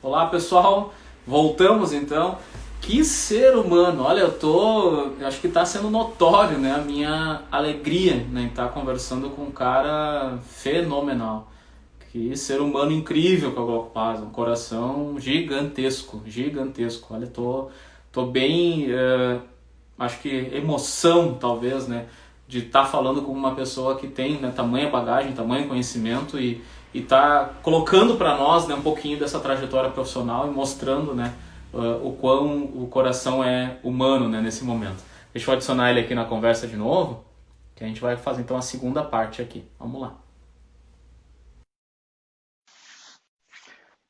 Olá pessoal, voltamos então. Que ser humano, olha, eu acho que está sendo notório, né, a minha alegria, né, em estar conversando com um cara fenomenal. Que ser humano incrível que é o Glauco Paz, um coração gigantesco, gigantesco. Olha, tô bem, acho que emoção talvez, né, de estar falando com uma pessoa que tem, né, tamanha bagagem, tamanho conhecimento e tá colocando para nós, né, um pouquinho dessa trajetória profissional e mostrando, né, o quão o coração é humano, né, nesse momento. Deixa eu adicionar ele aqui na conversa de novo, que a gente vai fazer então a segunda parte aqui. Vamos lá.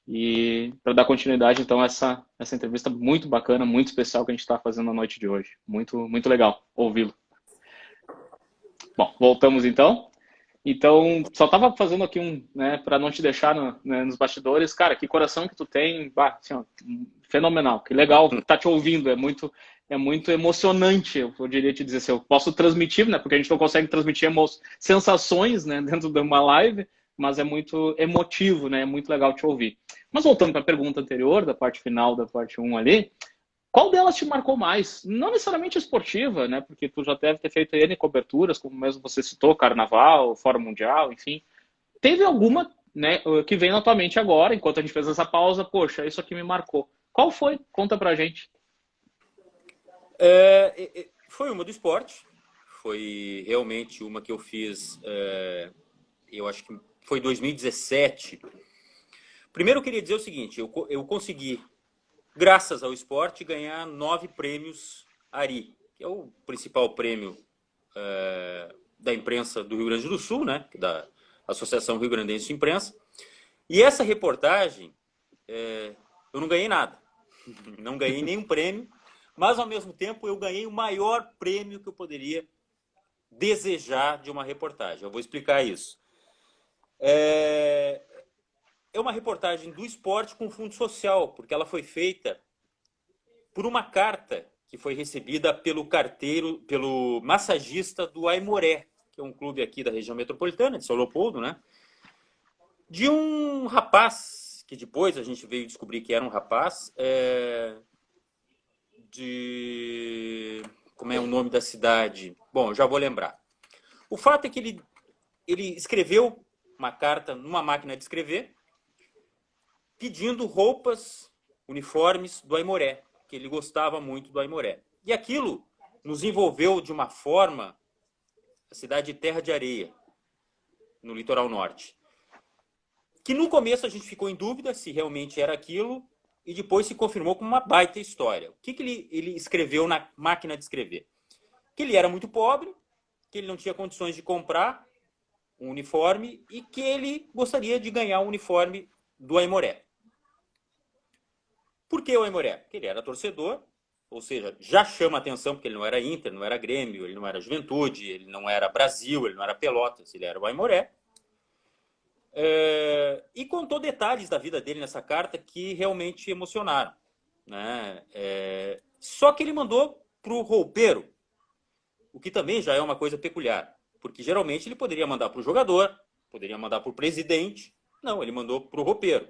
E para dar continuidade, então, essa entrevista muito bacana, muito especial que a gente está fazendo na noite de hoje. Muito legal ouvi-lo. Bom, voltamos então. Então, só estava fazendo aqui né, para não te deixar né, nos bastidores. Cara, que coração que tu tem, bah, assim, ó, fenomenal, que legal tá te ouvindo, é muito emocionante, eu poderia te dizer assim, eu posso transmitir, né, porque a gente não consegue transmitir sensações, né, dentro de uma live, mas é muito emotivo, né, é muito legal te ouvir. Mas voltando para a pergunta anterior, da parte final da parte um ali, qual delas te marcou mais? Não necessariamente esportiva, né? Porque tu já deve ter feito N coberturas, como mesmo você citou, Carnaval, Fórum Mundial, enfim. Teve alguma, né, que vem na tua mente agora, enquanto a gente fez essa pausa, poxa, isso aqui me marcou. Qual foi? Conta pra gente. Foi uma do esporte, foi realmente uma que eu fiz, eu acho que foi 2017. Primeiro eu queria dizer o seguinte, eu consegui, graças ao esporte, ganhar 9 prêmios Ari, que é o principal prêmio da imprensa do Rio Grande do Sul, né, da Associação Rio Grandense de Imprensa. E essa reportagem, eu não ganhei nada, não ganhei nenhum prêmio, mas ao mesmo tempo eu ganhei o maior prêmio que eu poderia desejar de uma reportagem. Eu vou explicar isso. É uma reportagem do esporte com fundo social, porque ela foi feita por uma carta que foi recebida pelo massagista do Aimoré, que é um clube aqui da região metropolitana, de São Leopoldo, né? De um rapaz, que depois a gente veio descobrir que era um rapaz, como é o nome da cidade? Bom, já vou lembrar. O fato é que ele escreveu uma carta numa máquina de escrever, pedindo roupas, uniformes do Aimoré, que ele gostava muito do Aimoré. E aquilo nos envolveu de uma forma, a cidade de Terra de Areia, no litoral norte. Que no começo a gente ficou em dúvida se realmente era aquilo, e depois se confirmou como uma baita história. O que ele escreveu na máquina de escrever? Que ele era muito pobre, que ele não tinha condições de comprar um uniforme e que ele gostaria de ganhar um uniforme do Aimoré. Por que o Aimoré? Porque ele era torcedor, ou seja, já chama atenção porque ele não era Inter, não era Grêmio, ele não era Juventude, ele não era Brasil, ele não era Pelotas, ele era o Aimoré. E contou detalhes da vida dele nessa carta que realmente emocionaram, né? Só que ele mandou para o roupeiro, o que também já é uma coisa peculiar, porque geralmente ele poderia mandar para o jogador, poderia mandar para o presidente, não, ele mandou para o roupeiro.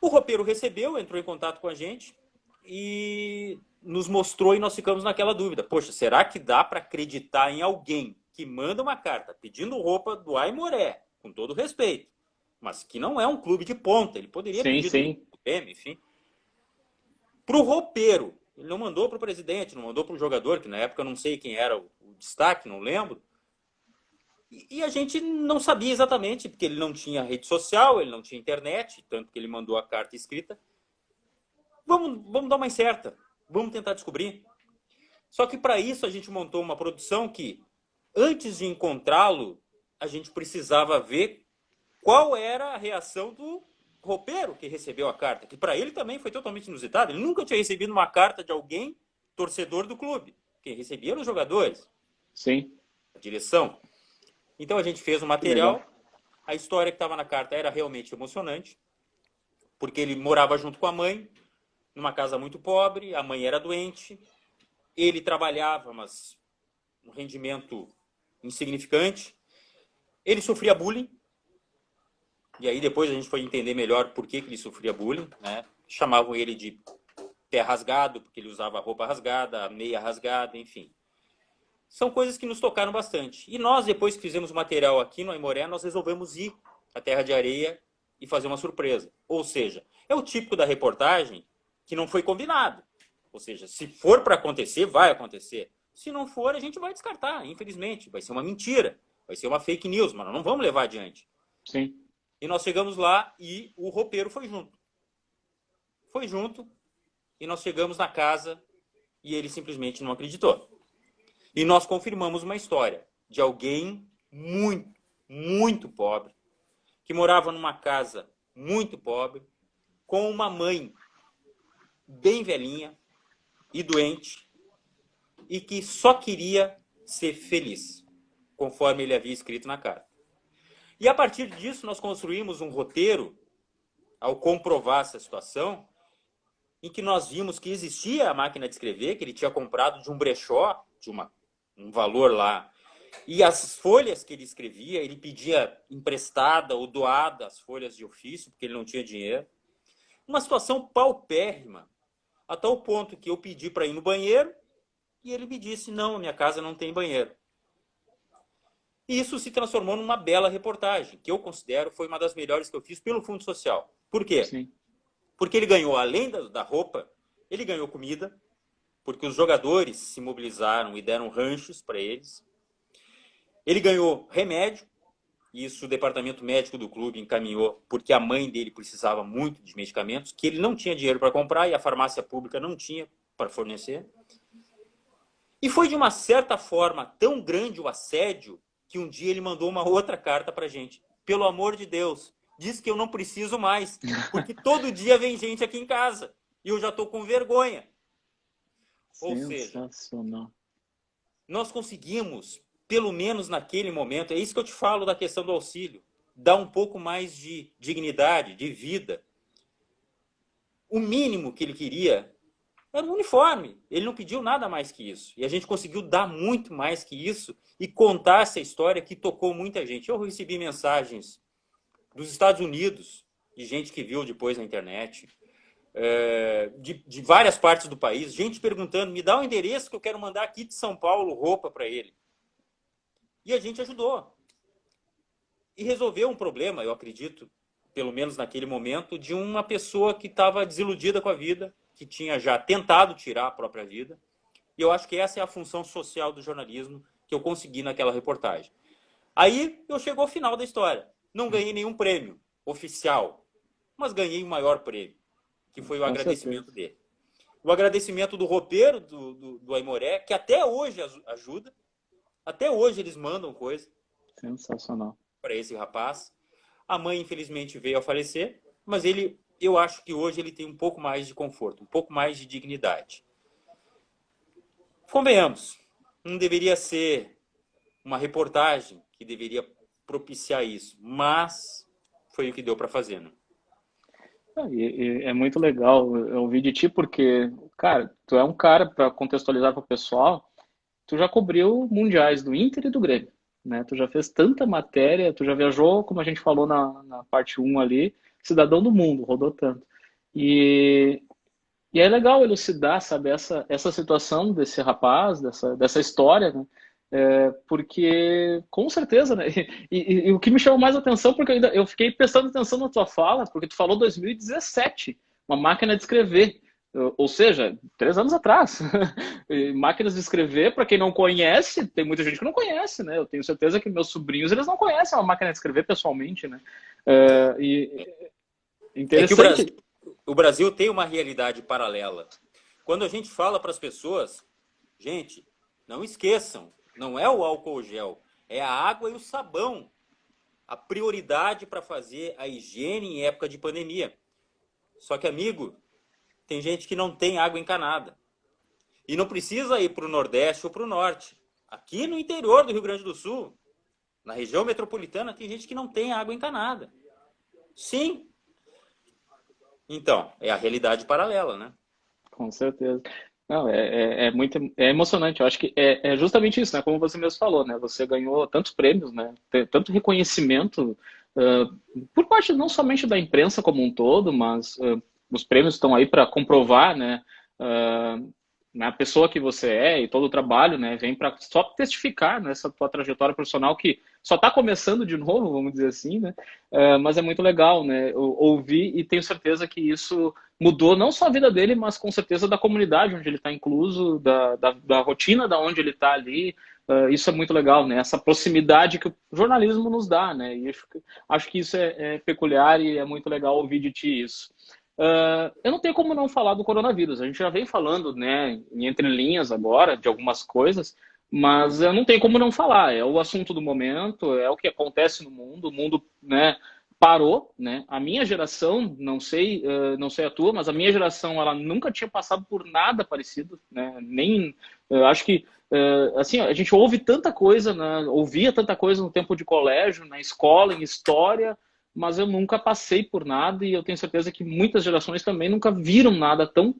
O roupeiro recebeu, entrou em contato com a gente e nos mostrou e nós ficamos naquela dúvida. Poxa, será que dá para acreditar em alguém que manda uma carta pedindo roupa do Aimoré, com todo respeito, mas que não é um clube de ponta, ele poderia Sim, pedir do sim. Grêmio, enfim, para o roupeiro. Ele não mandou para o presidente, não mandou para o jogador, que na época eu não sei quem era o destaque, não lembro. E a gente não sabia exatamente, porque ele não tinha rede social, ele não tinha internet, tanto que ele mandou a carta escrita. Vamos dar uma incerta, vamos tentar descobrir. Só que para isso a gente montou uma produção que, antes de encontrá-lo, a gente precisava ver qual era a reação do roupeiro que recebeu a carta, que para ele também foi totalmente inusitado. Ele nunca tinha recebido uma carta de alguém torcedor do clube. Quem recebia eram os jogadores, Sim. a direção. Então a gente fez um Que legal. material. A história que estava na carta era realmente emocionante, porque ele morava junto com a mãe, numa casa muito pobre, a mãe era doente, ele trabalhava, mas um rendimento insignificante. Ele sofria bullying, E aí depois a gente foi entender melhor por que ele sofria bullying, né? Chamavam ele de pé rasgado, porque ele usava roupa rasgada, meia rasgada, enfim. São coisas que nos tocaram bastante. E nós, depois que fizemos o material aqui no Aimoré, nós resolvemos ir à Terra de Areia e fazer uma surpresa. Ou seja, é o típico da reportagem que não foi combinado. Ou seja, se for para acontecer, vai acontecer. Se não for, a gente vai descartar, infelizmente. Vai ser uma mentira, vai ser uma fake news, mas nós não vamos levar adiante. Sim. E nós chegamos lá e o roupeiro foi junto. Foi junto e nós chegamos na casa e ele simplesmente não acreditou. E nós confirmamos uma história de alguém muito, muito pobre, que morava numa casa muito pobre, com uma mãe bem velhinha e doente, e que só queria ser feliz, conforme ele havia escrito na carta. E a partir disso nós construímos um roteiro, ao comprovar essa situação, em que nós vimos que existia a máquina de escrever, que ele tinha comprado de um brechó, de um valor lá. E as folhas que ele escrevia, ele pedia emprestada ou doada as folhas de ofício, porque ele não tinha dinheiro. Uma situação paupérrima, a tal ponto que eu pedi para ir no banheiro e ele me disse, não, minha casa não tem banheiro. E isso se transformou numa bela reportagem, que eu considero foi uma das melhores que eu fiz pelo Fundo Social. Por quê? Sim. Porque ele ganhou, além da roupa, ele ganhou comida, porque os jogadores se mobilizaram e deram ranchos para eles. Ele ganhou remédio, e isso o departamento médico do clube encaminhou, porque a mãe dele precisava muito de medicamentos, que ele não tinha dinheiro para comprar e a farmácia pública não tinha para fornecer. E foi de uma certa forma tão grande o assédio que um dia ele mandou uma outra carta para a gente. Pelo amor de Deus, diz que eu não preciso mais, porque todo dia vem gente aqui em casa e eu já estou com vergonha. Ou seja, nós conseguimos, pelo menos naquele momento, é isso que eu te falo da questão do auxílio, dar um pouco mais de dignidade, de vida. O mínimo que ele queria era um uniforme. Ele não pediu nada mais que isso. E a gente conseguiu dar muito mais que isso e contar essa história que tocou muita gente. Eu recebi mensagens dos Estados Unidos, de gente que viu depois na internet, de várias partes do país, gente perguntando, me dá o endereço que eu quero mandar aqui de São Paulo roupa para ele. E a gente ajudou. E resolveu um problema, eu acredito, pelo menos naquele momento, de uma pessoa que estava desiludida com a vida, que tinha já tentado tirar a própria vida. E eu acho que essa é a função social do jornalismo que eu consegui naquela reportagem. Aí eu chego ao final da história. Não ganhei nenhum prêmio oficial, mas ganhei o maior prêmio, que foi o agradecimento dele. O agradecimento do roupeiro do Aimoré, que até hoje ajuda. Até hoje eles mandam coisa. Sensacional. Para esse rapaz. A mãe, infelizmente, veio a falecer, mas eu acho que hoje ele tem um pouco mais de conforto, um pouco mais de dignidade. Convenhamos, não deveria ser uma reportagem que deveria propiciar isso, mas foi o que deu para fazer, né? É muito legal eu ouvir de ti, porque, cara, tu é um cara, para contextualizar para o pessoal, tu já cobriu mundiais do Inter e do Grêmio, né? Tu já fez tanta matéria, tu já viajou, como a gente falou na parte um ali, cidadão do mundo, rodou tanto. E, e é legal elucidar, sabe, essa situação desse rapaz, dessa história, né? Porque, com certeza, né? E o que me chamou mais atenção, porque eu fiquei prestando atenção na tua fala, porque tu falou 2017, uma máquina de escrever. Ou seja, 3 anos atrás. E máquinas de escrever, para quem não conhece, tem muita gente que não conhece, né? Eu tenho certeza que meus sobrinhos, eles não conhecem uma máquina de escrever pessoalmente, né? E interessante. É que o Brasil tem uma realidade paralela. Quando a gente fala para as pessoas, gente, não esqueçam, não é o álcool gel, é a água e o sabão. A prioridade para fazer a higiene em época de pandemia. Só que, amigo, tem gente que não tem água encanada. E não precisa ir para o Nordeste ou para o Norte. Aqui no interior do Rio Grande do Sul, na região metropolitana, tem gente que não tem água encanada. Sim. Então, é a realidade paralela, né? Com certeza. Não, muito emocionante. Eu acho que é justamente isso, né? Como você mesmo falou, né? Você ganhou tantos prêmios, né? Tanto reconhecimento por parte não somente da imprensa como um todo, mas os prêmios estão aí para comprovar, né, a pessoa que você é e todo o trabalho, né, vem para só testificar nessa tua trajetória profissional que só está começando de novo, vamos dizer assim, né, mas é muito legal, né, ouvir e tenho certeza que isso mudou não só a vida dele, mas com certeza da comunidade onde ele está incluso, da rotina da onde ele está ali. Isso é muito legal, né? Essa proximidade que o jornalismo nos dá, né? E acho que isso é peculiar e é muito legal ouvir de ti isso. Eu não tenho como não falar do coronavírus. A gente já vem falando, né, em entrelinhas agora, de algumas coisas, mas eu não tenho como não falar. É o assunto do momento, é o que acontece no mundo. O mundo, né, parou, né? A minha geração, não sei a tua, mas a minha geração, ela nunca tinha passado por nada parecido, né? Nem, acho que assim, a gente ouve tanta coisa, né? Ouvia tanta coisa no tempo de colégio, na escola, em história, mas eu nunca passei por nada e eu tenho certeza que muitas gerações também nunca viram nada tão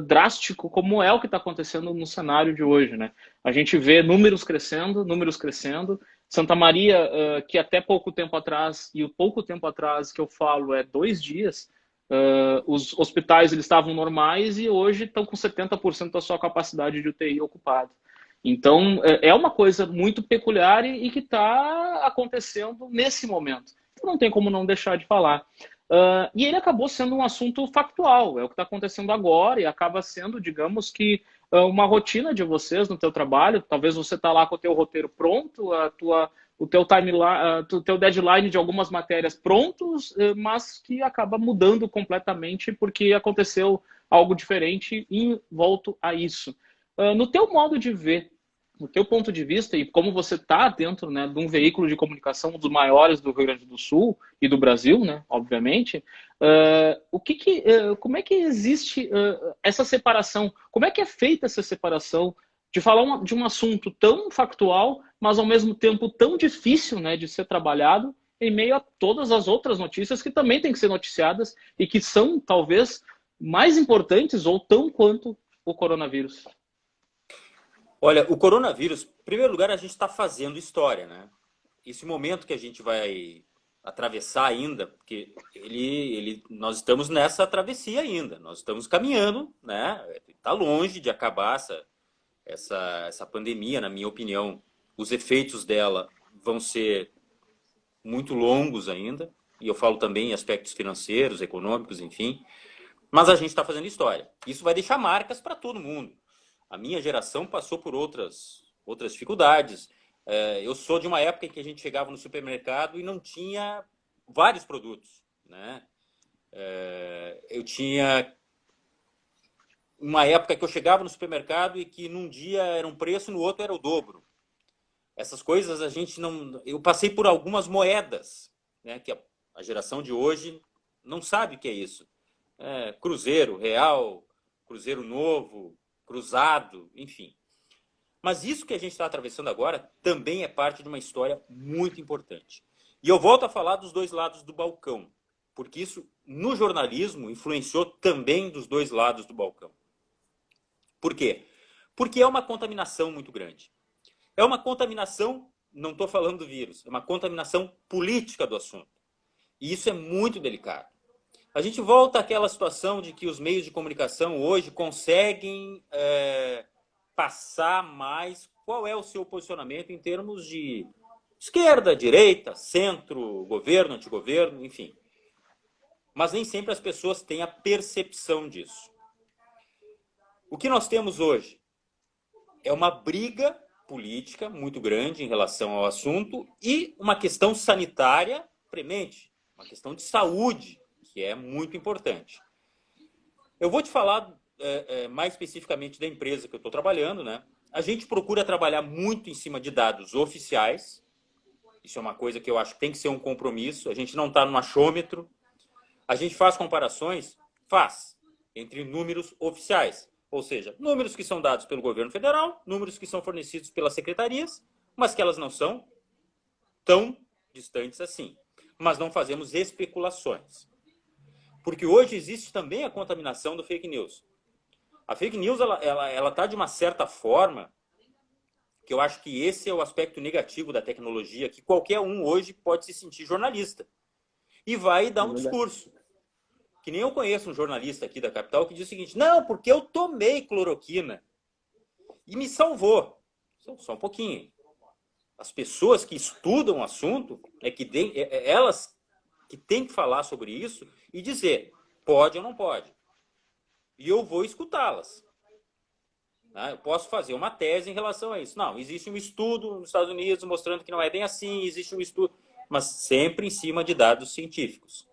drástico como é o que está acontecendo no cenário de hoje, né? A gente vê números crescendo, números crescendo. Santa Maria, que até pouco tempo atrás, e o pouco tempo atrás que eu falo é 2 dias, os hospitais eles estavam normais e hoje estão com 70% da sua capacidade de UTI ocupada. Então, é uma coisa muito peculiar e que está acontecendo nesse momento. Então, não tem como não deixar de falar. E ele acabou sendo um assunto factual, é o que está acontecendo agora e acaba sendo, digamos que, uma rotina de vocês no teu trabalho. Talvez você está lá com o teu roteiro pronto, o teu timeline, o teu deadline de algumas matérias prontos, mas que acaba mudando completamente porque aconteceu algo diferente e volto a isso. No teu modo de ver, no teu ponto de vista e como você está dentro, né, de um veículo de comunicação um dos maiores do Rio Grande do Sul e do Brasil, né, obviamente, como é que existe essa separação? Como é que é feita essa separação de falar de um assunto tão factual, mas ao mesmo tempo tão difícil, né, de ser trabalhado em meio a todas as outras notícias que também têm que ser noticiadas e que são talvez mais importantes ou tão quanto o coronavírus? Olha, o coronavírus, em primeiro lugar, a gente está fazendo história, né? Esse momento que a gente vai atravessar ainda, porque nós estamos nessa travessia ainda, nós estamos caminhando, né? Está longe de acabar essa pandemia, na minha opinião. Os efeitos dela vão ser muito longos ainda, e eu falo também em aspectos financeiros, econômicos, enfim. Mas a gente está fazendo história. Isso vai deixar marcas para todo mundo. A minha geração passou por outras dificuldades. Eu sou de uma época em que a gente chegava no supermercado e não tinha vários produtos, né? Eu tinha uma época que eu chegava no supermercado e que num dia era um preço, no outro era o dobro. Essas coisas a gente não... Eu passei por algumas moedas, né? Que a geração de hoje não sabe o que é isso. Cruzeiro, real, cruzeiro novo, cruzado, enfim. Mas isso que a gente está atravessando agora também é parte de uma história muito importante. E eu volto a falar dos dois lados do balcão, porque isso, no jornalismo, influenciou também dos dois lados do balcão. Por quê? Porque é uma contaminação muito grande. É uma contaminação, não estou falando do vírus, é uma contaminação política do assunto. E isso é muito delicado. A gente volta àquela situação de que os meios de comunicação hoje conseguem passar mais qual é o seu posicionamento em termos de esquerda, direita, centro, governo, antigoverno, enfim. Mas nem sempre as pessoas têm a percepção disso. O que nós temos hoje é uma briga política muito grande em relação ao assunto e uma questão sanitária premente, uma questão de saúde, que é muito importante. Eu vou te falar mais especificamente da empresa que eu estou trabalhando, né? A gente procura trabalhar muito em cima de dados oficiais. Isso é uma coisa que eu acho que tem que ser um compromisso. A gente não está no achômetro. A gente faz comparações? Faz. Entre números oficiais. Ou seja, números que são dados pelo governo federal, números que são fornecidos pelas secretarias, mas que elas não são tão distantes assim. Mas não fazemos especulações. Porque hoje existe também a contaminação do fake news. A fake news ela tá de uma certa forma que eu acho que esse é o aspecto negativo da tecnologia, que qualquer um hoje pode se sentir jornalista. E vai dar um discurso. Que nem eu conheço um jornalista aqui da capital que diz o seguinte: não, porque eu tomei cloroquina e me salvou. Só um pouquinho. As pessoas que estudam o assunto, elas que têm que falar sobre isso e dizer pode ou não pode. E eu vou escutá-las. Eu posso fazer uma tese em relação a isso. Não, existe um estudo nos Estados Unidos mostrando que não é bem assim, existe um estudo, mas sempre em cima de dados científicos.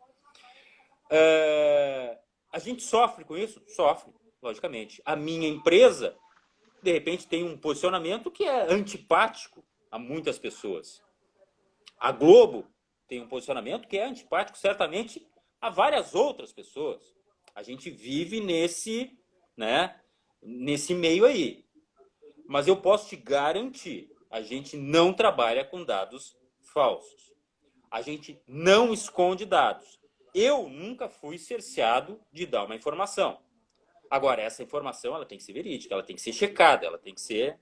A gente sofre com isso? Sofre, logicamente. A minha empresa, de repente, tem um posicionamento que é antipático a muitas pessoas. A Globo tem um posicionamento que é antipático, certamente, a várias outras pessoas. A gente vive nesse meio aí. Mas eu posso te garantir, a gente não trabalha com dados falsos. A gente não esconde dados. Eu nunca fui cerceado de dar uma informação. Agora, essa informação ela tem que ser verídica, ela tem que ser checada, ela tem que ser...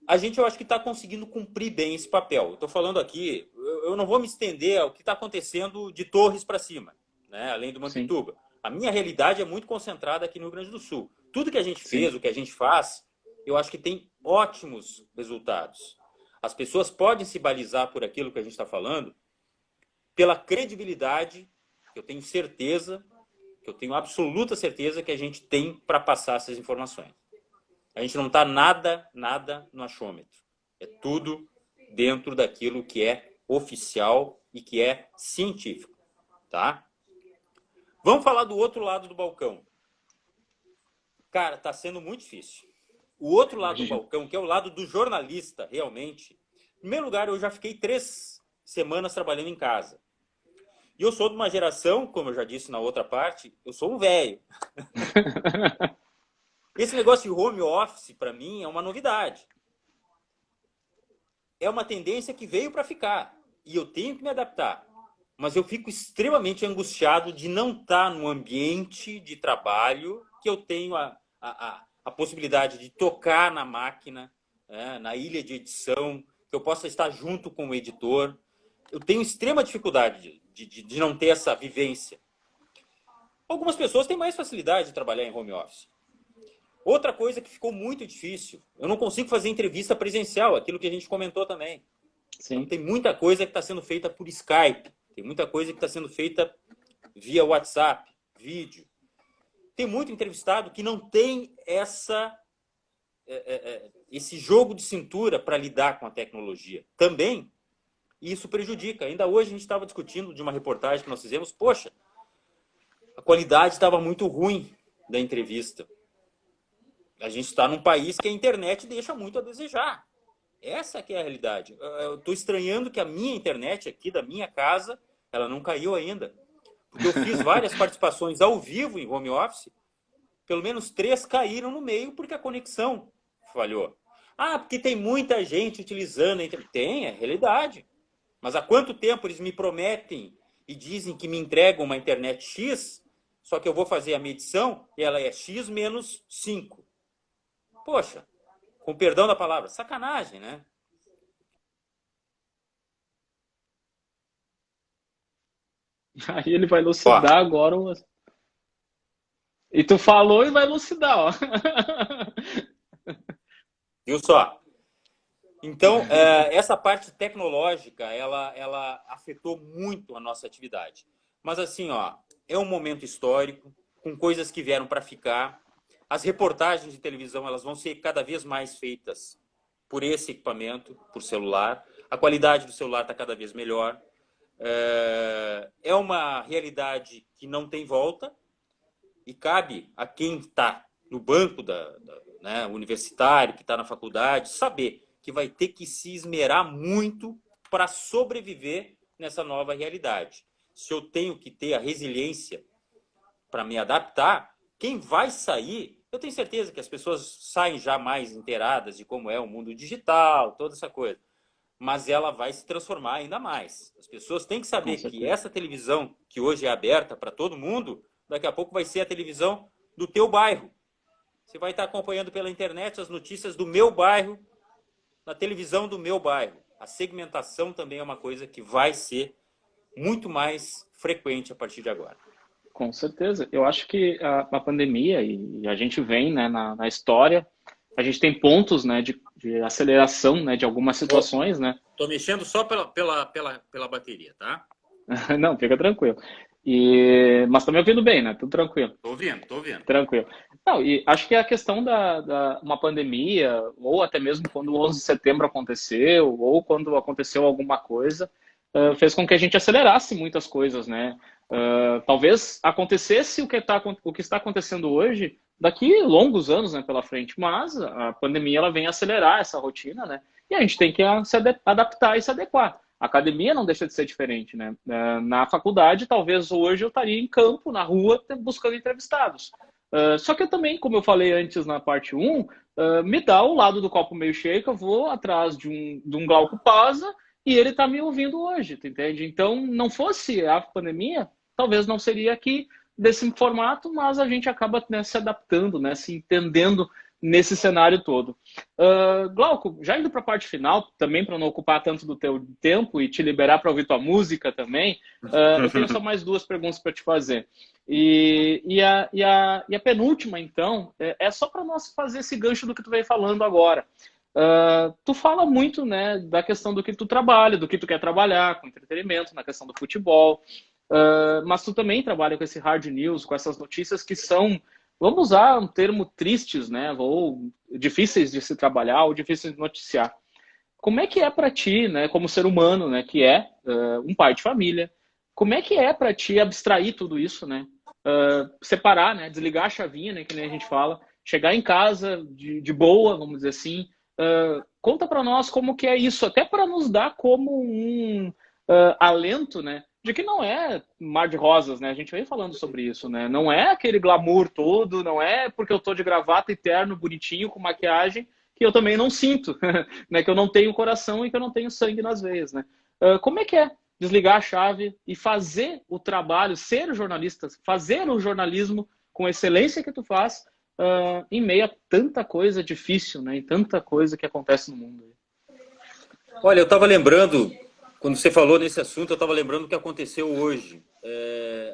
A gente, eu acho que está conseguindo cumprir bem esse papel. Eu estou falando aqui, eu não vou me estender ao que está acontecendo de Torres para cima, além do Mampituba. A minha realidade é muito concentrada aqui no Rio Grande do Sul. Tudo que a gente fez, o que a gente faz, eu acho que tem ótimos resultados. As pessoas podem se balizar por aquilo que a gente está falando, pela credibilidade, que eu tenho certeza, que eu tenho absoluta certeza que a gente tem para passar essas informações. A gente não está nada no achômetro. É tudo dentro daquilo que é oficial e que é científico. Tá? Vamos falar do outro lado do balcão. Cara, está sendo muito difícil. O outro lado do balcão, que é o lado do jornalista, realmente. Em primeiro lugar, eu já fiquei 3 semanas trabalhando em casa. E eu sou de uma geração, como eu já disse na outra parte, eu sou um velho. Esse negócio de home office, para mim, é uma novidade. É uma tendência que veio para ficar. E eu tenho que me adaptar. Mas eu fico extremamente angustiado de não estar no ambiente de trabalho que eu tenho a possibilidade de tocar na máquina, na ilha de edição, que eu possa estar junto com o editor. Eu tenho extrema dificuldade de não ter essa vivência. Algumas pessoas têm mais facilidade de trabalhar em home office. Outra coisa que ficou muito difícil, eu não consigo fazer entrevista presencial, aquilo que a gente comentou também. Então, tem muita coisa que está sendo feita por Skype, tem muita coisa que está sendo feita via WhatsApp, vídeo. Tem muito entrevistado que não tem esse jogo de cintura para lidar com a tecnologia. Também, isso prejudica. Ainda hoje a gente estava discutindo de uma reportagem que nós fizemos, poxa, a qualidade estava muito ruim da entrevista. A gente está num país que a internet deixa muito a desejar. Essa que é a realidade. Eu estou estranhando que a minha internet aqui da minha casa, ela não caiu ainda. Porque eu fiz várias participações ao vivo em home office, pelo menos 3 caíram no meio porque a conexão falhou. Ah, porque tem muita gente utilizando a internet. Tem, é realidade. Mas há quanto tempo eles me prometem e dizem que me entregam uma internet X, só que eu vou fazer a medição e ela é X menos 5. Poxa, com perdão da palavra, sacanagem, né? Aí ele vai elucidar agora. E tu falou e vai elucidar, ó. Viu só? Então, essa parte tecnológica, ela afetou muito a nossa atividade. Mas assim, ó, é um momento histórico, com coisas que vieram para ficar. As reportagens de televisão, elas vão ser cada vez mais feitas por esse equipamento, por celular. A qualidade do celular está cada vez melhor. É uma realidade que não tem volta e cabe a quem está no banco universitário, que está na faculdade, saber que vai ter que se esmerar muito para sobreviver nessa nova realidade. Se eu tenho que ter a resiliência para me adaptar, quem vai sair, eu tenho certeza que as pessoas saem já mais inteiradas de como é o mundo digital, toda essa coisa. Mas ela vai se transformar ainda mais. As pessoas têm que saber que essa televisão, que hoje é aberta para todo mundo, daqui a pouco vai ser a televisão do teu bairro. Você vai estar acompanhando pela internet as notícias do meu bairro, na televisão do meu bairro. A segmentação também é uma coisa que vai ser muito mais frequente a partir de agora. Com certeza. Eu acho que a pandemia, e a gente vem, né, na história, a gente tem pontos, né, de aceleração, né, de algumas situações, né? Tô mexendo só pela bateria, tá? Não, fica tranquilo. Mas tá me ouvindo bem, né? Tudo tranquilo. Tô ouvindo, tô ouvindo. Tranquilo. Não, e acho que a questão da uma pandemia, ou até mesmo quando o 11 de setembro aconteceu, ou quando aconteceu alguma coisa, fez com que a gente acelerasse muitas coisas, né? Talvez acontecesse o que está acontecendo hoje daqui longos anos, né, pela frente, mas a pandemia ela vem acelerar essa rotina, né? E a gente tem que se adaptar e se adequar. A academia não deixa de ser diferente, né? Na faculdade, talvez hoje eu estaria em campo, na rua, buscando entrevistados. Só que eu também, como eu falei antes na parte 1, me dá o lado do copo meio cheio, que eu vou atrás de um Glauco Paza e ele está me ouvindo hoje, tu entende? Então, não fosse a pandemia, talvez não seria aqui desse formato, mas a gente acaba, né, se adaptando, né, se entendendo nesse cenário todo. Glauco, já indo para a parte final, também para não ocupar tanto do teu tempo e te liberar para ouvir tua música também, eu tenho só mais 2 perguntas para te fazer. E a penúltima, então, é só para nós fazer esse gancho do que tu veio falando agora. Tu fala muito, né, da questão do que tu trabalha, do que tu quer trabalhar com entretenimento, na questão do futebol, mas tu também trabalha com esse hard news, com essas notícias que são, vamos usar um termo tristes, né, ou difíceis de se trabalhar, ou difíceis de noticiar. Como é que é para ti, né, como ser humano, né, que é um pai de família, como é que é para ti abstrair tudo isso, né, separar, né, desligar a chavinha, né, que nem a gente fala, chegar em casa de boa, vamos dizer assim. Conta para nós como que é isso, até para nos dar como um alento, né, de que não é mar de rosas, né? A gente vem falando sobre isso, né? Não é aquele glamour todo, não é porque eu tô de gravata e terno bonitinho com maquiagem que eu também não sinto, né? Que eu não tenho coração e que eu não tenho sangue nas veias, né? Como é que é desligar a chave e fazer o trabalho, ser jornalista, fazer o jornalismo com a excelência que tu faz, em meio a tanta coisa difícil, né? E tanta coisa que acontece no mundo. Olha, eu estava lembrando, quando você falou nesse assunto, eu estava lembrando o que aconteceu hoje.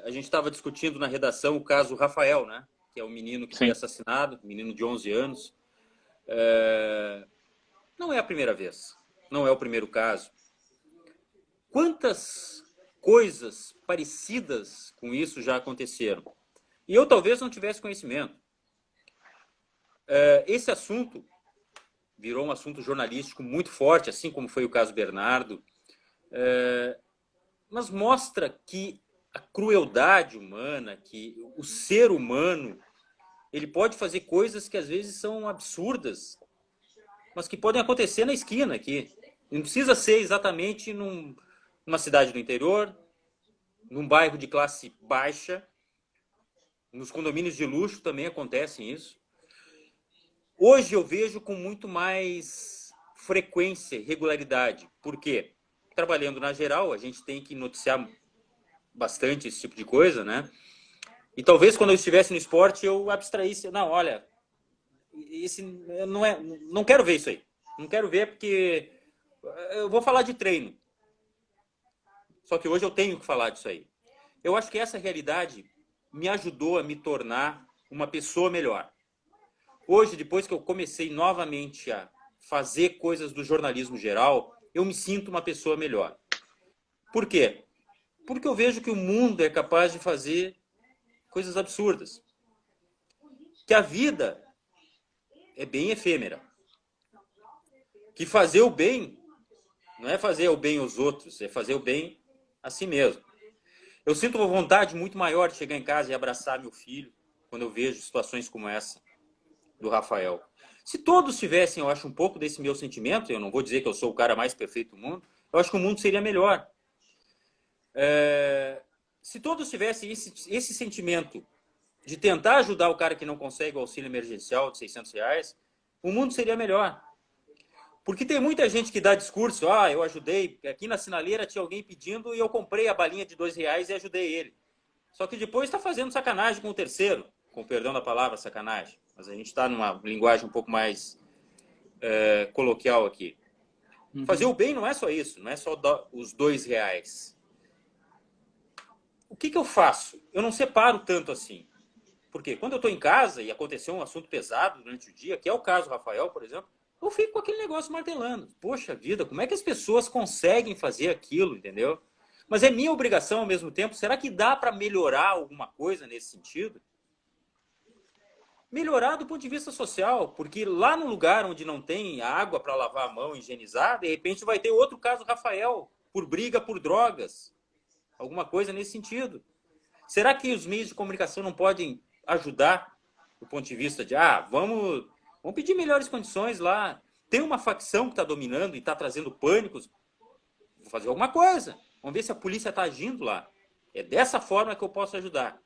A gente estava discutindo na redação o caso Rafael, né? Que é o menino que foi assassinado, menino de 11 anos. Não é a primeira vez, não é o primeiro caso. Quantas coisas parecidas com isso já aconteceram? E eu talvez não tivesse conhecimento. Esse assunto virou um assunto jornalístico muito forte, assim como foi o caso Bernardo, mas mostra que a crueldade humana, que o ser humano, ele pode fazer coisas que às vezes são absurdas, mas que podem acontecer na esquina aqui. Não precisa ser exatamente numa cidade do interior, num bairro de classe baixa, nos condomínios de luxo também acontece isso. Hoje eu vejo com muito mais frequência, regularidade. Por quê? Trabalhando na geral, a gente tem que noticiar bastante esse tipo de coisa, né? E talvez quando eu estivesse no esporte eu abstraísse. Não, olha, não quero ver isso aí. Não quero ver porque eu vou falar de treino. Só que hoje eu tenho que falar disso aí. Eu acho que essa realidade me ajudou a me tornar uma pessoa melhor. Hoje, depois que eu comecei novamente a fazer coisas do jornalismo geral, eu me sinto uma pessoa melhor. Por quê? Porque eu vejo que o mundo é capaz de fazer coisas absurdas. Que a vida é bem efêmera. Que fazer o bem não é fazer o bem aos outros, é fazer o bem a si mesmo. Eu sinto uma vontade muito maior de chegar em casa e abraçar meu filho quando eu vejo situações como essa do Rafael. Se todos tivessem, eu acho, um pouco desse meu sentimento, eu não vou dizer que eu sou o cara mais perfeito do mundo, eu acho que o mundo seria melhor. Se todos tivessem esse sentimento de tentar ajudar o cara que não consegue o auxílio emergencial de R$600, o mundo seria melhor. Porque tem muita gente que dá discurso, eu ajudei, aqui na sinaleira tinha alguém pedindo e eu comprei a balinha de R$2 e ajudei ele. Só que depois está fazendo sacanagem com o terceiro, com perdão da palavra, sacanagem. mas a gente está numa linguagem um pouco mais coloquial aqui. Fazer o bem não é só isso, não é só os R$ 2. O que eu faço? Eu não separo tanto assim. Porque quando eu estou em casa e aconteceu um assunto pesado durante o dia, que é o caso do Rafael, por exemplo, eu fico com aquele negócio martelando. Poxa vida, como é que as pessoas conseguem fazer aquilo, entendeu? Mas é minha obrigação ao mesmo tempo. Será que dá para melhorar alguma coisa nesse sentido? Melhorar do ponto de vista social, porque lá no lugar onde não tem água para lavar a mão, higienizar, de repente vai ter outro caso Rafael, por briga por drogas. Alguma coisa nesse sentido. Será que os meios de comunicação não podem ajudar do ponto de vista de, vamos pedir melhores condições lá. Tem uma facção que está dominando e está trazendo pânicos. Vou fazer alguma coisa. Vamos ver se a polícia está agindo lá. É dessa forma que eu posso ajudar.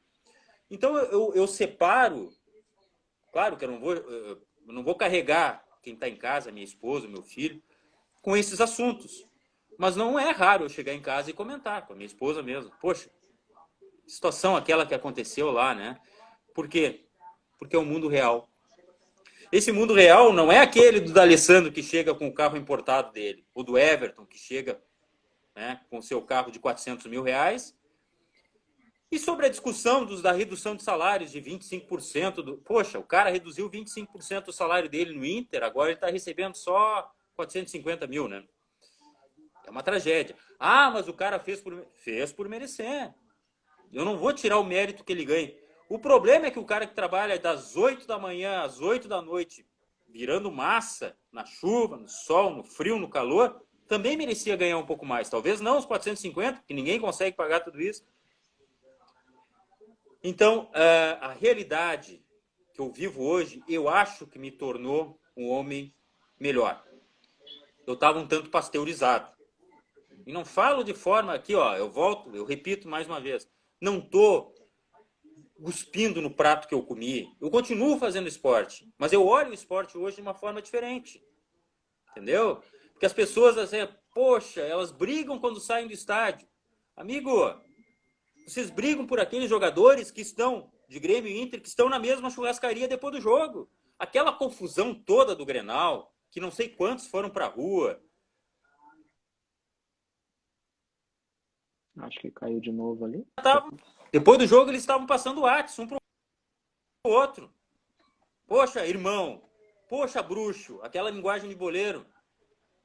Então, eu separo. Claro que eu não vou carregar quem está em casa, minha esposa, meu filho, com esses assuntos. Mas não é raro eu chegar em casa e comentar com a minha esposa mesmo. Poxa, situação aquela que aconteceu lá, né? Por quê? Porque é o mundo real. Esse mundo real não é aquele do D'Alessandro que chega com o carro importado dele, ou do Everton que chega, né, com o seu carro de R$ 400 mil. E sobre a discussão da redução de salários de 25%. Poxa, o cara reduziu 25% do salário dele no Inter, agora ele está recebendo só 450 mil, né? É uma tragédia. Mas o cara fez por merecer. Eu não vou tirar o mérito que ele ganha. O problema é que o cara que trabalha das 8 da manhã às 8 da noite, virando massa, na chuva, no sol, no frio, no calor, também merecia ganhar um pouco mais. Talvez não os 450, que ninguém consegue pagar tudo isso. Então, a realidade que eu vivo hoje, eu acho que me tornou um homem melhor. Eu estava um tanto pasteurizado. E não falo de forma aqui, eu repito mais uma vez, não estou cuspindo no prato que eu comi. Eu continuo fazendo esporte, mas eu olho o esporte hoje de uma forma diferente. Entendeu? Porque as pessoas, assim, poxa, elas brigam quando saem do estádio. Amigo, vocês brigam por aqueles jogadores que estão, de Grêmio e Inter, que estão na mesma churrascaria depois do jogo. Aquela confusão toda do Grenal, que não sei quantos foram para a rua. Acho que caiu de novo ali. Depois do jogo, eles estavam passando o WhatsApp um para o outro. Poxa, irmão. Poxa, bruxo. Aquela linguagem de boleiro.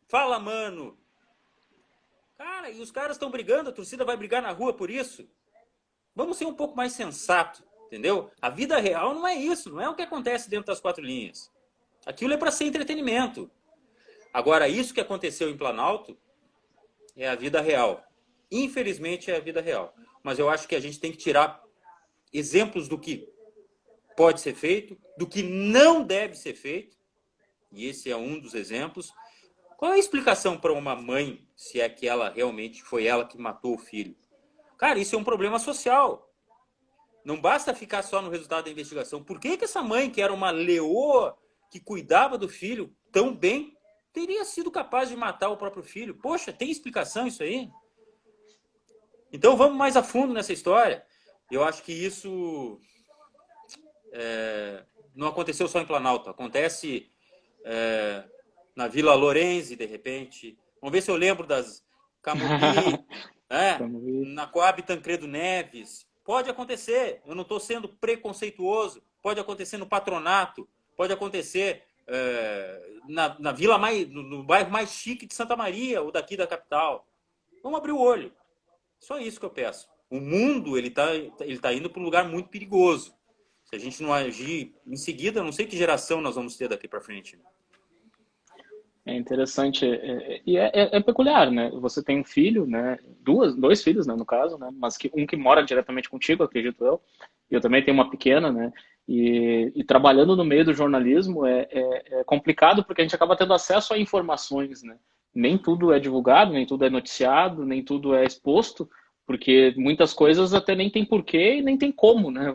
Fala, mano. Cara, e os caras estão brigando, a torcida vai brigar na rua por isso. Vamos ser um pouco mais sensato, entendeu? A vida real não é isso, não é o que acontece dentro das quatro linhas. Aquilo é para ser entretenimento. Agora, isso que aconteceu em Planalto é a vida real. Infelizmente, é a vida real. Mas eu acho que a gente tem que tirar exemplos do que pode ser feito, do que não deve ser feito. E esse é um dos exemplos. Qual é a explicação para uma mãe, se é que ela realmente foi ela que matou o filho? Cara, isso é um problema social. Não basta ficar só no resultado da investigação. Por que essa mãe, que era uma leoa, que cuidava do filho tão bem, teria sido capaz de matar o próprio filho? Poxa, tem explicação isso aí? Então vamos mais a fundo nessa história. Eu acho que isso não aconteceu só em Planalto. Acontece na Vila Lorenzi, de repente. Vamos ver se eu lembro das Camobi, na Coab Tancredo Neves. Pode acontecer. Eu não estou sendo preconceituoso. Pode acontecer no Patronato. Pode acontecer na vila no bairro mais chique de Santa Maria ou daqui da capital. Vamos abrir o olho. Só isso que eu peço. O mundo ele tá indo para um lugar muito perigoso. Se a gente não agir em seguida, não sei que geração nós vamos ter daqui para frente. É interessante e é peculiar, né? Você tem um filho, né? Dois filhos, né? No caso, né? Mas um que mora diretamente contigo, acredito eu. Eu também tenho uma pequena, né? E trabalhando no meio do jornalismo é complicado porque a gente acaba tendo acesso a informações, né? Nem tudo é divulgado, nem tudo é noticiado, nem tudo é exposto, porque muitas coisas até nem tem porquê e nem tem como, né?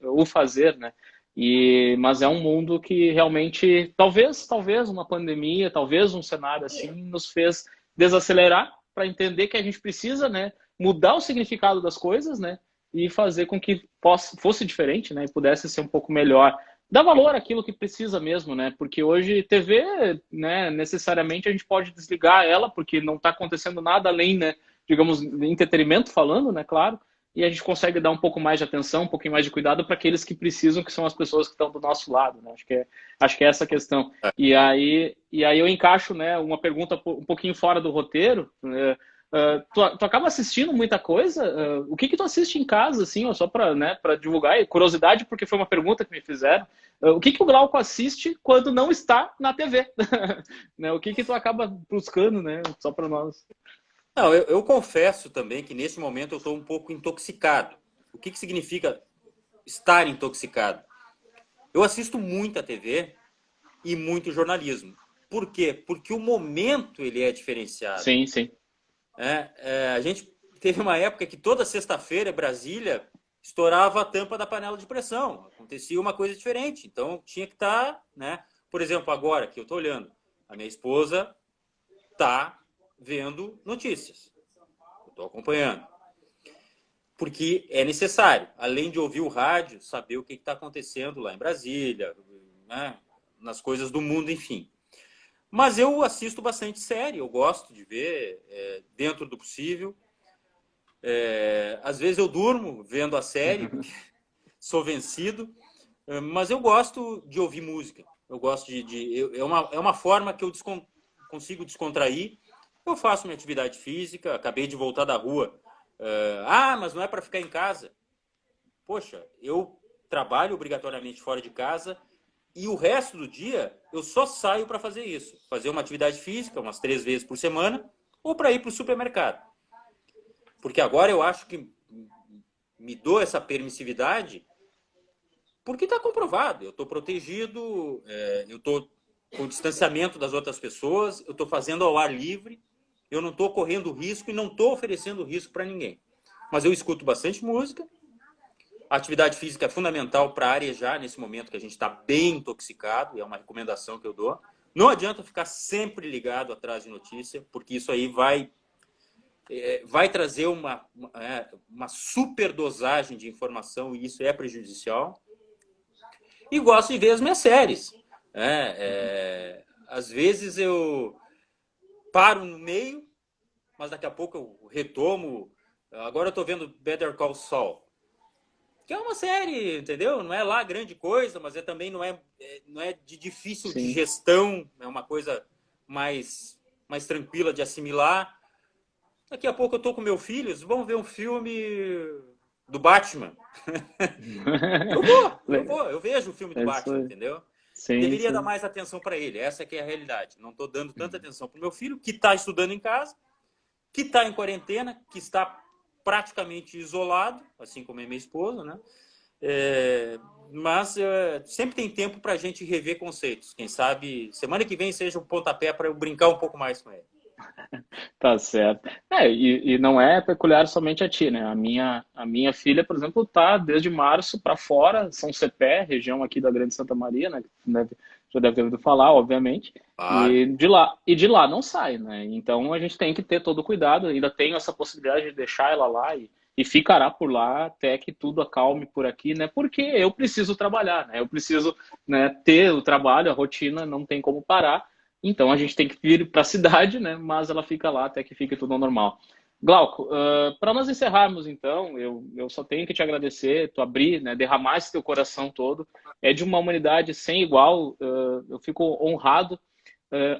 Vamos fazer, né? Mas é um mundo que realmente, talvez uma pandemia, talvez um cenário assim, nos fez desacelerar para entender que a gente precisa, né, mudar o significado das coisas, né, e fazer com que fosse diferente, né, e pudesse ser um pouco melhor. dá valor àquilo que precisa mesmo, né? Porque hoje TV, né, necessariamente a gente pode desligar ela, porque não está acontecendo nada além, né, digamos, de entretenimento falando, né, claro, e a gente consegue dar um pouco mais de atenção, um pouquinho mais de cuidado para aqueles que precisam, que são as pessoas que estão do nosso lado, né? Acho que é essa a questão. E aí eu encaixo, né, uma pergunta um pouquinho fora do roteiro, né? Tu acaba assistindo muita coisa? O que tu assiste em casa, assim, ó, só para, né, para divulgar? E curiosidade, porque foi uma pergunta que me fizeram. O que o Glauco assiste quando não está na TV? Né? O que tu acaba buscando, né? Só para nós. Não, eu confesso também que nesse momento eu estou um pouco intoxicado. O que significa estar intoxicado? Eu assisto muita TV e muito jornalismo. Por quê? Porque o momento ele é diferenciado. Sim, sim. A gente teve uma época que toda sexta-feira Brasília estourava a tampa da panela de pressão. Acontecia uma coisa diferente. Então tinha que estar, né? Por exemplo, agora que eu estou olhando, a minha esposa está vendo notícias. Eu estou acompanhando. Porque é necessário, além de ouvir o rádio, saber o que está acontecendo lá em Brasília, né? Nas coisas do mundo, enfim. Mas eu assisto bastante série, eu gosto de ver dentro do possível. Às vezes eu durmo vendo a série, porque sou vencido, mas eu gosto de ouvir música. Eu gosto é uma forma que eu consigo descontrair. Eu faço minha atividade física, acabei de voltar da rua. Mas não é para ficar em casa. Poxa, eu trabalho obrigatoriamente fora de casa e o resto do dia eu só saio para fazer isso. Fazer uma atividade física umas 3 vezes por semana ou para ir para o supermercado. Porque agora eu acho que me dou essa permissividade porque está comprovado. Eu estou protegido, eu estou com distanciamento das outras pessoas, eu estou fazendo ao ar livre, eu não estou correndo risco e não estou oferecendo risco para ninguém. Mas eu escuto bastante música. A atividade física é fundamental para arejar nesse momento que a gente está bem intoxicado, e é uma recomendação que eu dou. Não adianta ficar sempre ligado atrás de notícia, porque isso aí vai trazer uma superdosagem de informação e isso é prejudicial. E gosto de ver as minhas séries. Às vezes eu paro no meio, mas daqui a pouco eu retomo. Agora eu estou vendo Better Call Saul, que é uma série, entendeu? Não é lá grande coisa, mas também não é de difícil Sim. digestão, é uma coisa mais tranquila de assimilar. Daqui a pouco eu tô com meus filhos, vamos ver um filme do Batman. Eu vejo o filme do Batman, entendeu? Sim, Deveria sim. dar mais atenção para ele, essa que é a realidade. Não estou dando tanta atenção para o meu filho, que está estudando em casa, que está em quarentena, que está praticamente isolado, assim como é minha esposa, né? Mas sempre tem tempo para a gente rever conceitos. Quem sabe semana que vem seja um pontapé para eu brincar um pouco mais com ele. Tá certo. E não é peculiar somente a ti, né? A minha filha, por exemplo, tá desde março para fora, São Cepé, região aqui da Grande Santa Maria, né? Já deve ter ouvido falar, obviamente. Claro. E de lá não sai, né? Então a gente tem que ter todo o cuidado. Ainda tenho essa possibilidade de deixar ela lá e ficará por lá até que tudo acalme por aqui, né? Porque eu preciso trabalhar, né? Eu preciso, né, ter o trabalho, a rotina, não tem como parar. Então a gente tem que vir para a cidade, né? Mas ela fica lá até que fique tudo ao normal. Glauco, para nós encerrarmos, então, eu só tenho que te agradecer, tu abrir, né, derramar esse teu coração todo. É de uma humanidade sem igual. Eu fico honrado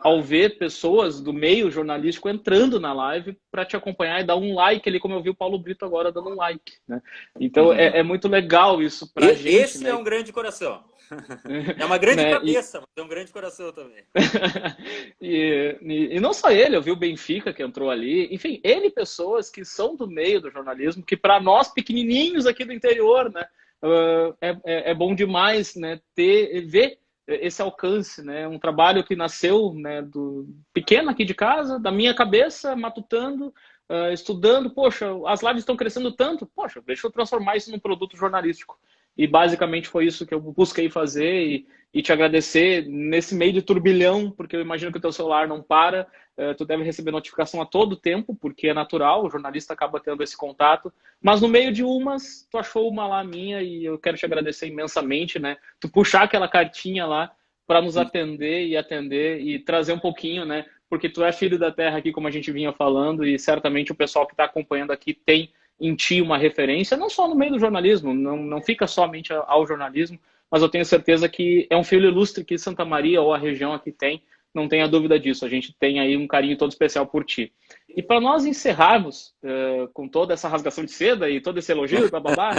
ao ver pessoas do meio jornalístico entrando na live para te acompanhar e dar um like ali, como eu vi o Paulo Brito agora dando um like, né? Então é muito legal isso para a gente, Esse né? é um grande coração. É uma grande Né? cabeça, mas é um grande coração também. E não só ele, eu vi o Benfica que entrou ali, enfim, N pessoas que são do meio do jornalismo, que para nós pequenininhos aqui do interior, né, é bom demais, né, ver esse alcance, né, um trabalho que nasceu, né, do pequeno aqui de casa, da minha cabeça, matutando, estudando, poxa, as lives estão crescendo tanto, poxa, deixa eu transformar isso num produto jornalístico. e basicamente foi isso que eu busquei fazer e te agradecer nesse meio de turbilhão, porque eu imagino que o teu celular não para, tu deve receber notificação a todo tempo, porque é natural, o jornalista acaba tendo esse contato, mas no meio de umas, tu achou uma lá minha e eu quero te agradecer imensamente, né? Tu puxar aquela cartinha lá para nos atender e trazer um pouquinho, né? Porque tu é filho da terra aqui, como a gente vinha falando, e certamente o pessoal que está acompanhando aqui tem em ti uma referência, não só no meio do jornalismo, não fica somente ao jornalismo, mas eu tenho certeza que é um filho ilustre que Santa Maria ou a região aqui tem, não tenha dúvida disso, a gente tem aí um carinho todo especial por ti. E para nós encerrarmos com toda essa rasgação de seda e todo esse elogio, bababá,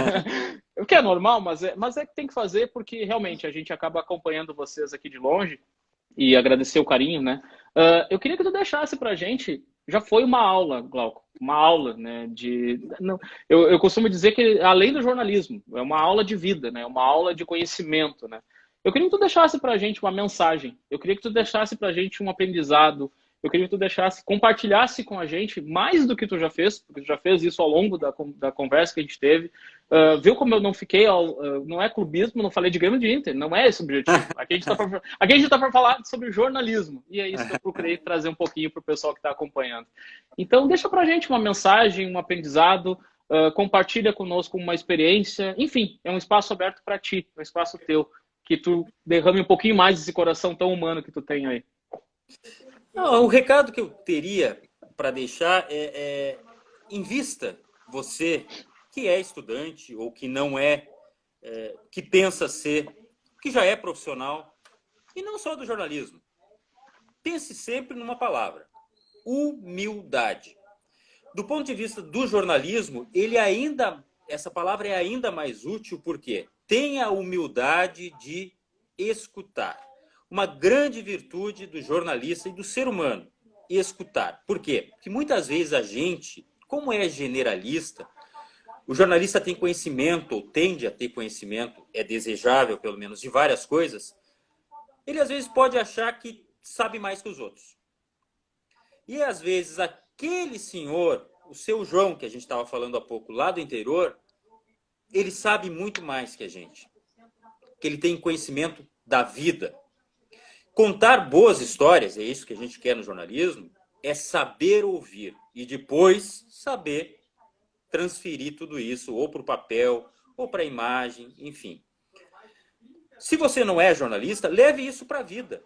o que é normal, mas é que tem que fazer porque realmente a gente acaba acompanhando vocês aqui de longe e agradecer o carinho, né? Eu queria que tu deixasse pra gente, já foi uma aula, Glauco, uma aula, né? Não, eu costumo dizer que além do jornalismo, é uma aula de vida, né? Uma aula de conhecimento, né? Eu queria que tu deixasse pra gente uma mensagem, eu queria que tu deixasse pra gente um aprendizado, eu queria que tu deixasse, compartilhasse com a gente mais do que tu já fez, porque tu já fez isso ao longo da conversa que a gente teve. Viu como eu não fiquei, não é clubismo, não falei de Grêmio de Inter, não é esse o objetivo. Aqui a gente está para falar sobre jornalismo, e é isso que eu procurei trazer um pouquinho para o pessoal que está acompanhando. Então, deixa para a gente uma mensagem, um aprendizado, compartilha conosco uma experiência, enfim, é um espaço aberto para ti, um espaço teu, que tu derrame um pouquinho mais desse coração tão humano que tu tem aí. Não, o recado que eu teria para deixar invista você que é estudante ou que não que pensa ser, que já é profissional, e não só do jornalismo. Pense sempre numa palavra: humildade. Do ponto de vista do jornalismo, essa palavra é ainda mais útil porque tenha a humildade de escutar. Uma grande virtude do jornalista e do ser humano, escutar. Por quê? Porque muitas vezes a gente, como é generalista, o jornalista tem conhecimento, ou tende a ter conhecimento, é desejável pelo menos, de várias coisas, ele às vezes pode achar que sabe mais que os outros. E às vezes aquele senhor, o seu João, que a gente estava falando há pouco, lá do interior, ele sabe muito mais que a gente. Que ele tem conhecimento da vida. Contar boas histórias, é isso que a gente quer no jornalismo, é saber ouvir e depois saber transferir tudo isso ou para o papel, ou para a imagem, enfim. Se você não é jornalista, leve isso para a vida.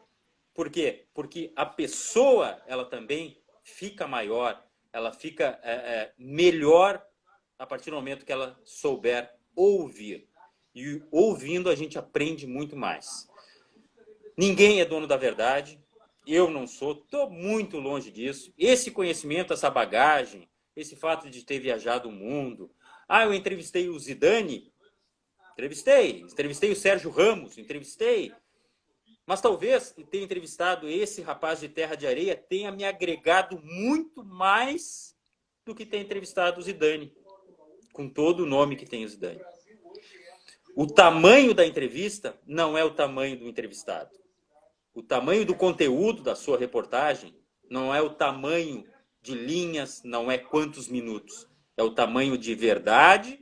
Por quê? Porque a pessoa, ela também fica maior, ela fica melhor a partir do momento que ela souber ouvir. E ouvindo a gente aprende muito mais. Ninguém é dono da verdade, eu não sou, estou muito longe disso. Esse conhecimento, essa bagagem, esse fato de ter viajado o mundo. Eu entrevistei o Zidane, entrevistei o Sérgio Ramos, entrevistei. Mas talvez ter entrevistado esse rapaz de Terra de Areia tenha me agregado muito mais do que ter entrevistado o Zidane, com todo o nome que tem o Zidane. O tamanho da entrevista não é o tamanho do entrevistado. O tamanho do conteúdo da sua reportagem não é o tamanho de linhas, não é quantos minutos. É o tamanho de verdade,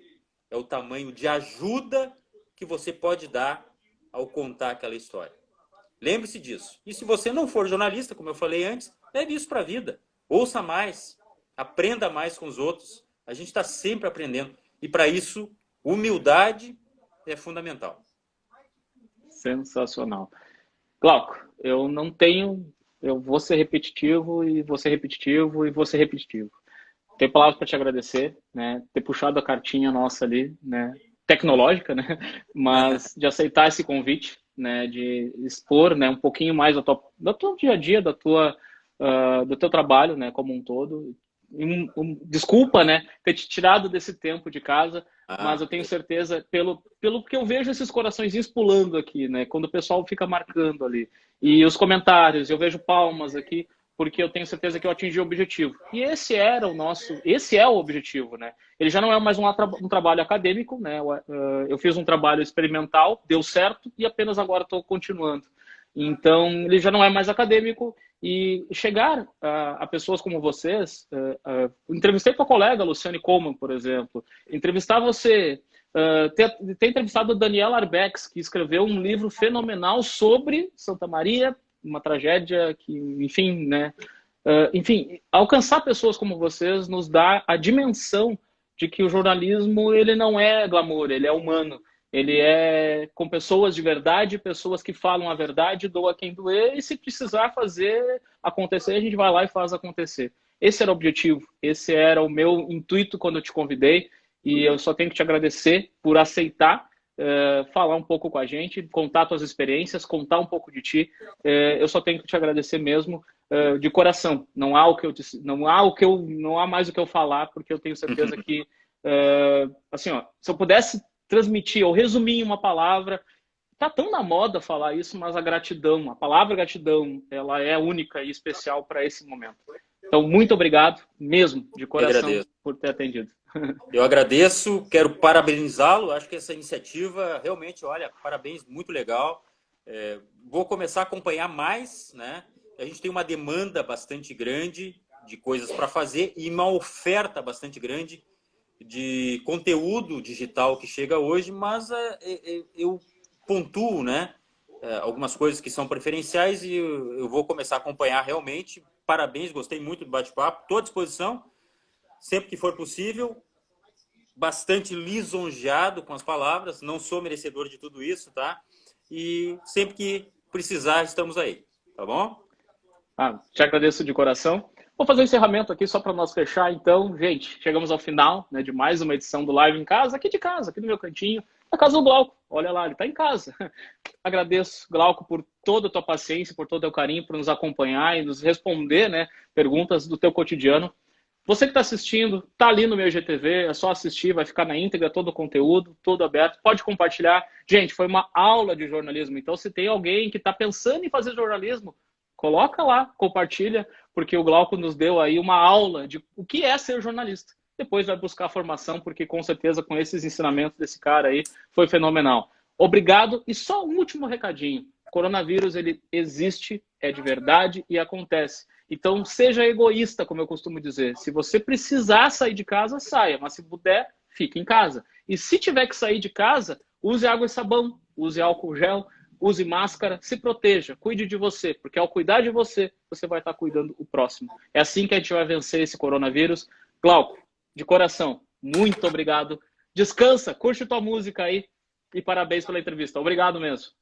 é o tamanho de ajuda que você pode dar ao contar aquela história. Lembre-se disso. E se você não for jornalista, como eu falei antes, leve isso para a vida. Ouça mais, aprenda mais com os outros. A gente está sempre aprendendo. E para isso, humildade é fundamental. Sensacional. Glauco, eu não tenho. Eu vou ser repetitivo e vou ser repetitivo e vou ser repetitivo. Tenho palavras para te agradecer, né? Ter puxado a cartinha nossa ali, né? Tecnológica, né? Mas de aceitar esse convite, né? De expor, né? Um pouquinho mais do teu dia a dia, do teu trabalho, né? Como um todo. Desculpa, né? Ter te tirado desse tempo de casa. Mas eu tenho certeza, pelo que eu vejo esses coraçõezinhos pulando aqui, né? Quando o pessoal fica marcando ali. E os comentários, eu vejo palmas aqui, porque eu tenho certeza que eu atingi o objetivo. E esse é o objetivo, né? Ele já não é mais um trabalho acadêmico, né? Eu fiz um trabalho experimental, deu certo, e apenas agora estou continuando. Então, ele já não é mais acadêmico, e chegar a pessoas como vocês, entrevistei tua colega Luciane Coleman, por exemplo, entrevistar você, ter entrevistado o Daniel Arbex, que escreveu um livro fenomenal sobre Santa Maria, uma tragédia que, enfim, né? Enfim, alcançar pessoas como vocês nos dá a dimensão de que o jornalismo ele não é glamour, ele é humano. Ele é com pessoas de verdade, pessoas que falam a verdade, doa quem doer, e se precisar fazer acontecer, a gente vai lá e faz acontecer. Esse era o objetivo, esse era o meu intuito quando eu te convidei, e eu só tenho que te agradecer por aceitar falar um pouco com a gente, contar tuas experiências, contar um pouco de ti. Eu só tenho que te agradecer mesmo de coração. Não há o que eu não há mais o que eu falar, porque eu tenho certeza que assim, ó, se eu pudesse transmitir ou resumir em uma palavra, tá tão na moda falar isso, mas a gratidão, a palavra gratidão, ela é única e especial para esse momento. Então, muito obrigado mesmo, de coração, por ter atendido. Eu agradeço, quero parabenizá-lo. Acho que essa iniciativa, realmente, olha, parabéns, muito legal. Vou começar a acompanhar mais, né? A gente tem uma demanda bastante grande de coisas para fazer e uma oferta bastante grande de conteúdo digital que chega hoje, mas eu pontuo, né? Algumas coisas que são preferenciais e eu vou começar a acompanhar realmente. Parabéns, gostei muito do bate-papo. Estou à disposição, sempre que for possível. Bastante lisonjeado com as palavras. Não sou merecedor de tudo isso, tá? E sempre que precisar, estamos aí. Tá bom? Te agradeço de coração. Vou fazer o encerramento aqui só para nós fechar. Então, gente, chegamos ao final, né, de mais uma edição do Live em Casa, aqui no meu cantinho, na casa do Glauco. Olha lá, ele está em casa. Agradeço, Glauco, por toda a tua paciência, por todo o teu carinho, por nos acompanhar e nos responder, né, perguntas do teu cotidiano. Você que está assistindo, está ali no meu IGTV, é só assistir, vai ficar na íntegra todo o conteúdo, todo aberto, pode compartilhar. Gente, foi uma aula de jornalismo, então se tem alguém que está pensando em fazer jornalismo, coloca lá, compartilha, porque o Glauco nos deu aí uma aula de o que é ser jornalista. Depois vai buscar a formação, porque com certeza com esses ensinamentos desse cara aí foi fenomenal. Obrigado, e só um último recadinho. O coronavírus, ele existe, é de verdade e acontece. Então, seja egoísta, como eu costumo dizer. Se você precisar sair de casa, saia. Mas se puder, fique em casa. E se tiver que sair de casa, use água e sabão, use álcool gel, use máscara, se proteja, cuide de você. Porque ao cuidar de você, você vai estar cuidando o próximo. É assim que a gente vai vencer esse coronavírus. Glauco, de coração, muito obrigado. Descansa, curte tua música aí. E parabéns pela entrevista. Obrigado mesmo.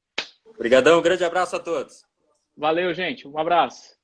Obrigadão, um grande abraço a todos. Valeu, gente. Um abraço.